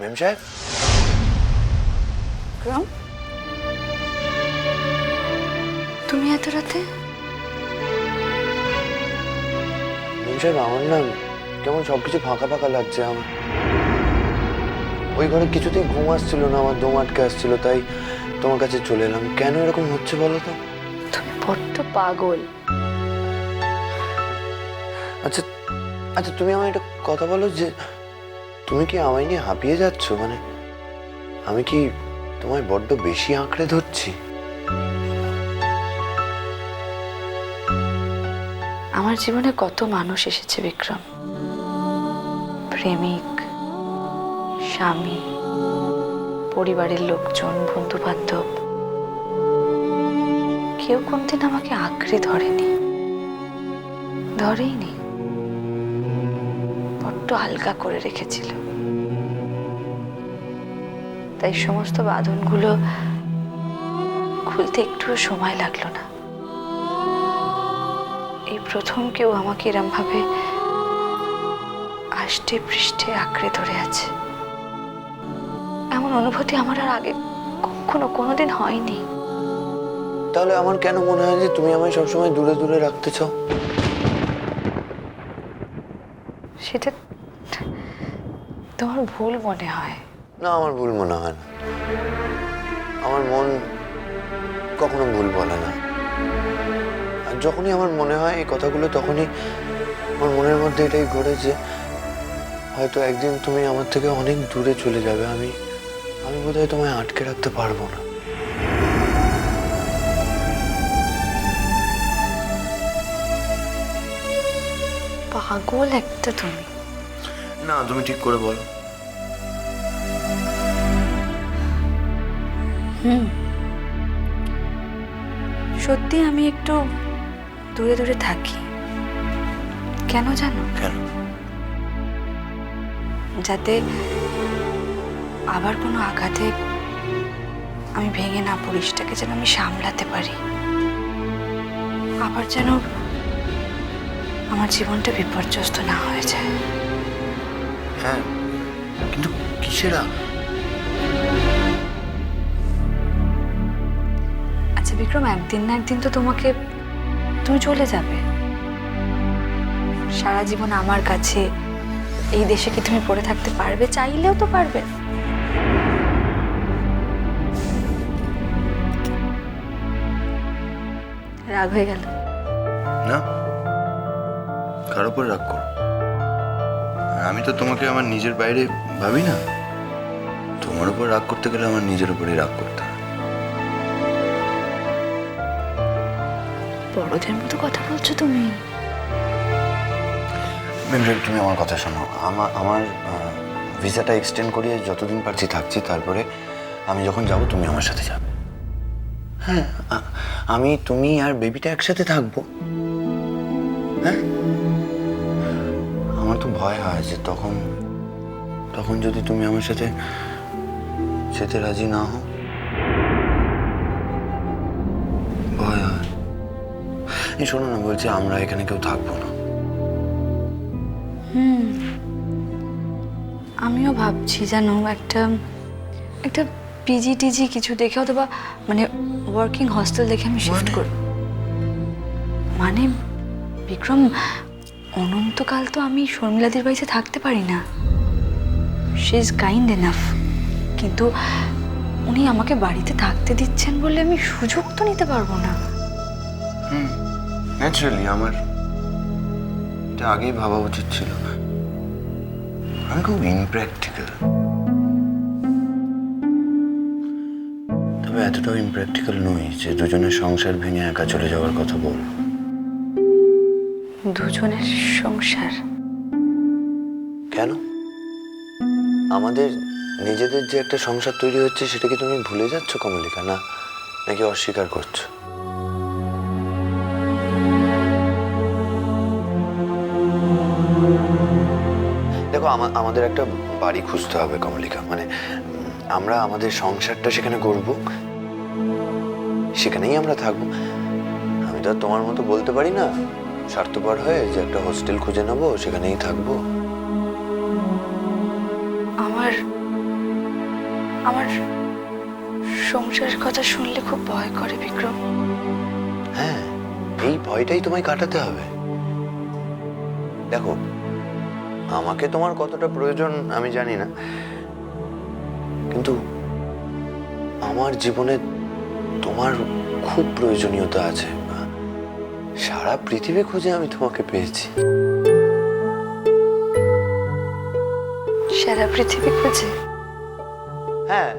মেম সাহেব, বিক্রম, তুমি এত রাতে? মেম সাহেব আমার না কেমন সবকিছু ফাঁকা ফাঁকা লাগছে। আমার ওই ঘরে কিছুতেই ঘুম আসছিল না, আমার দম আটকে আসছিল, তাই তোমার কাছে চলে এলাম। কেন এরকম হচ্ছে বলো তো? তুমি বড্ড পাগল। আচ্ছা আচ্ছা, তুমি আমায় একটা কথা বলো যে তুমি কি আমায় নিয়ে হাঁপিয়ে যাচ্ছ? মানে আমি কি তোমায় বড্ড বেশি আঁকড়ে ধরছি? আমার জীবনে কত মানুষ এসেছে বিক্রম, প্রেমিক, স্বামী, পরিবারের লোকজন, বন্ধু বান্ধব, কেউ কোনদিন আমাকে আঁকড়ে ধরেনি, ধরেইনি। বড্ড হালকা করে রেখেছিল, তাই সমস্ত বাঁধনগুলো খুলতে একটুও সময় লাগলো না। এই প্রথম কেউ আমাকে এরম ভাবে আষ্টে পৃষ্ঠে আঁকড়ে ধরে আছে। এমন অনুভূতি আমার আর আগে কখনো কোনোদিন হয়নি। তাহলে আমার কেন মনে হয় যে তুমি আমায় সবসময় দূরে দূরে রাখতে চাও? সেটা তোমার ভুল মনে হয়। না, আমার ভুল মনে হয় না। আমার মন কখনো ভুল বলে না। আর যখনই আমার মনে হয় এই কথাগুলো, তখনই আমার মনের মধ্যে এটাই ঘটে যে হয়তো একদিন তুমি আমার থেকে অনেক দূরে চলে যাবে। আমি বোধহয় তোমায় আটকে রাখতে পারবো না। পাগল একটা তুমি। না, তুমি ঠিক করে বলো। সত্যি আমি একটু দূরে দূরে থাকি। কেন জানো? কেন? যাতে আবার কোনো আঘাতে আমি ভেঙে না পড়ি, সেটাকে যেন আমি সামলাতে পারি। আবার যেন আমার জীবনটা বিপর্যস্ত না হয়ে যায়। হ্যাঁ, কিন্তু কিসের আঘাত? আচ্ছা বিক্রম, একদিন না একদিন তো তুমি চলে যাবে। সারা জীবন আমার কাছে এই দেশে কি তুমি পড়ে থাকতে পারবে? চাইলেও তো পারবে। রাগ হয়ে গেল? না, কার উপর রাগ করো? আমি তো তোমাকে আমার নিজের বাইরে ভাবি না। তোমার উপর রাগ করতে গেলে আমার নিজের উপরই রাগ করতে হয়। বড়দের মতো কথা বলছো তুমি। মেমসাহেব, তুমি আমার কথা শোনো। আমার ভিসাটা এক্সটেন্ড করিয়ে যতদিন পারছি থাকছি, তারপরে আমি যখন যাব তুমি আমার সাথে যাবে। হ্যাঁ, আমি, তুমি আর বেবিটা একসাথে থাকবো। হ্যাঁ, আমার তো ভয় হয় যে তখন যদি তুমি আমার সাথে যেতে রাজি না হও, ভয় হয়। এই শোনো না, বলছি আমরা এখানে কেউ থাকবো না। আমিও ভাবছি জানো, একটা একটা পিজি টিজি কিছু দেখে, অথবা মানে ওয়ার্কিং হস্টেল দেখে আমি শিফট করি। মানে বিক্রম, অনন্তকাল তো আমি শর্মিলাদির বাড়িতে থাকতে পারি না। শি ইজ কাইন্ড এনাফ, কিন্তু উনি আমাকে বাড়িতে থাকতে দিচ্ছেন বলে আমি সুযোগ তো নিতে পারবো না। ন্যাচারালি আমার এটা আগেই ভাবা উচিত ছিল। আমি খুব ইমপ্র্যাকটিক্যাল, তবে এতটাও ইমপ্র্যাকটিক্যাল নই যে দুজনের সংসার ভেঙে একা চলে যাওয়ার কথা বল। দুজনের সংসার? কেন? আমাদের নিজেদের যে একটা সংসার তৈরি হচ্ছে, সেটাকে তুমি ভুলে যাচ্ছ কমলিকা? না, নাকি অস্বীকার করছো? দেখো, আমাদের একটা বাড়ি খুঁজতে হবে কমলিকা। মানে আমরা আমাদের সংসারটা সেখানে করব, সেখানেই আমরা থাকবো। আমি তো আর তোমার মতো বলতে পারি না স্বার্থপর হয়ে যে একটা হোস্টেল খুঁজে নেবো, সেখানেই থাকবো। আমার আমার সংসারের কথা শুনলে খুব ভয় করে বিক্রম। হ্যাঁ, এই ভয়টাই তোমায় কাটাতে হবে। দেখো, আমাকে তোমার কতটা প্রয়োজন আমি জানি না, কিন্তু আমার জীবনে তোমার খুব প্রয়োজনীয়তা আছে। সারা পৃথিবী খুঁজে আমি তোমাকে পেয়েছি। সারা পৃথিবী খুঁজে? হ্যাঁ,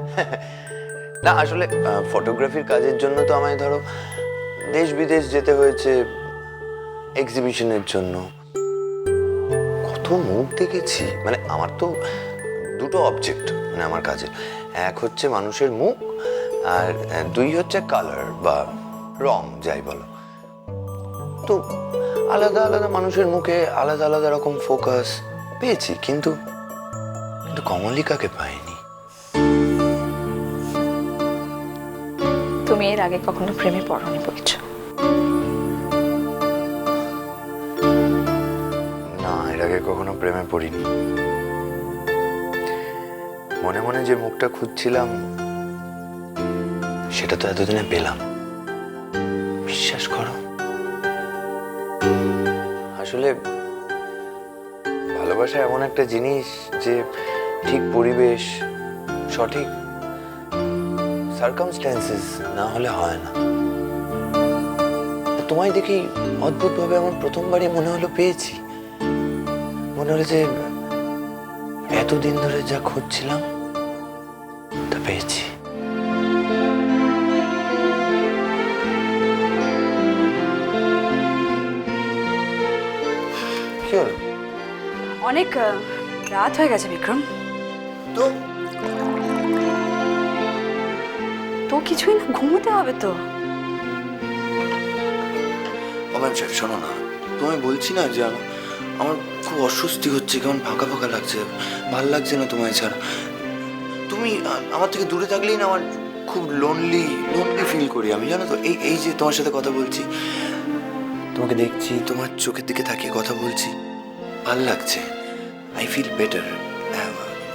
না আসলে ফটোগ্রাফির কাজের জন্য তো আমায় ধরো দেশ বিদেশ যেতে হয়েছে, এক্সিবিশনের জন্য। কত মুখ দেখেছি, মানে আমার তো দুটো অবজেক্ট মানে আমার কাজে, এক হচ্ছে মানুষের মুখ, আর দুই হচ্ছে কালার বা রং যাই বলো। তো আলাদা আলাদা মানুষের মুখে আলাদা আলাদা রকম ফোকাস পেয়েছি, কিন্তু কিন্তু কমলিকাকে পাইনি। তুমি এর আগে কখনো প্রেমে পড়নি বলছো? না, এর আগে কখনো প্রেমে পড়িনি। মনে মনে যে মুখটা খুঁজছিলাম সেটা তো এতদিনে পেলাম, বিশ্বাস করো। আসলে ভালোবাসা এমন একটা জিনিস যে ঠিক পরিবেশ, সঠিক সার্কামস্ট্যান্সেস না হলে হয় না। তোমায় দেখি অদ্ভুতভাবে আমার প্রথমবারই মনে হলো পেয়েছি। মনে হলো যে এতদিন ধরে যা খুঁজছিলাম তা পেয়েছি। কি হলো? অনেক রাত হয়ে গেছে বিক্রম। তো তো কিছুই না, ঘুমোতে হবে তো। ম্যাম সাহেব শোনো না, তোমায় বলছি না যে আমার খুব অস্বস্তি হচ্ছে, কেমন ফাঁকা ফাঁকা লাগছে, ভাল লাগছে না তোমায় ছাড়া। তুমি আমার থেকে দূরে থাকলেই না আমার খুব লোনলি ফিল করি আমি, জানো তো। এই যে তোমার সাথে কথা বলছি, তোমাকে দেখছি, তোমার চোখের দিকে তাকিয়ে কথা বলছি, ভাল লাগছে। আই ফিল বেটার,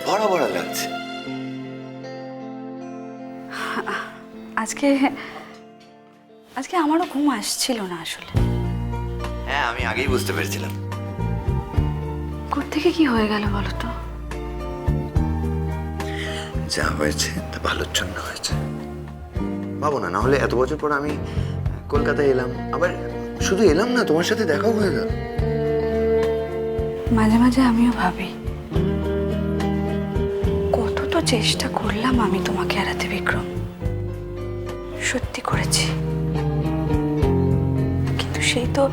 ভরা ভরা লাগছে। আজকে আজকে আমারও ঘুম আসছিল না আসলে। হ্যাঁ, আমি আগেই বুঝতে পেরেছিলাম। কোত্থেকে কি হয়ে গেল বলো তো? যা হয়েছে তা ভালোর জন্য হয়েছে, ভাবো না। নাহলে এত বছর পর আমি কলকাতায় এলাম, আবার শুধু এলাম না, তোমার সাথে দেখাও হয়ে গেল। মাঝে মাঝে আমিও ভাবি কত তো চেষ্টা করলাম আমি তোমাকে এড়াতে বিক্রম, সত্যি করেছি, কিন্তু সেই তো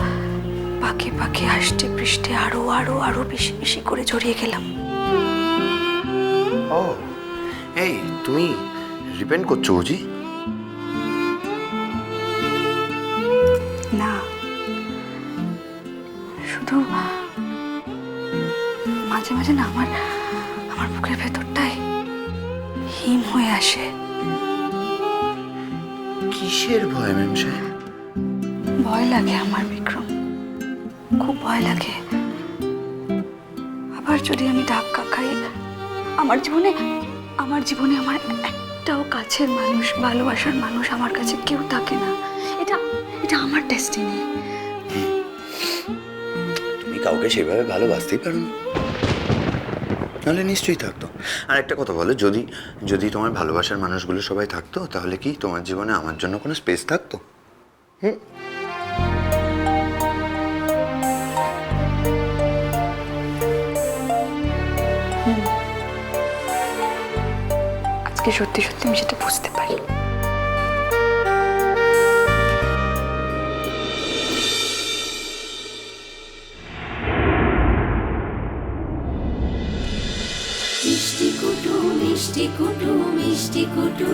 পাকে পাকে আষ্টে পৃষ্ঠে আরো আরো আরো বেশি বেশি করে জড়িয়ে গেলাম। ও এই, তুমি রিপেন্ট করছো বুঝি? না, শুধু মাঝে মাঝে না আমার আমার বুকের ভেতরটাই হিম হয়ে আসে। কিসের ভয় ম্যাম সাহেব? ভয় লাগে আমার বিক্রম, খুব ভয় লাগে। আবার যদি আমি ধাক্কা খাই, আমার জীবনে আমার একটাও কাছের মানুষ, ভালোবাসার মানুষ আমার কাছে কেউ থাকে না। এটা এটা আমার ডেস্টিনি। তুমি কাউকে সেভাবে ভালোবাসতেই পারো না, নাহলে নিশ্চয়ই থাকতো। আর একটা কথা বলো, যদি তোমার ভালোবাসার মানুষগুলো সবাই থাকতো, তাহলে কি তোমার জীবনে আমার জন্য কোনো স্পেস থাকতো? আজকে সত্যি সত্যি আমি সেটা বুঝতে পারি। মিষ্টি কুটু মিষ্টি কুটু মিষ্টি কুটু।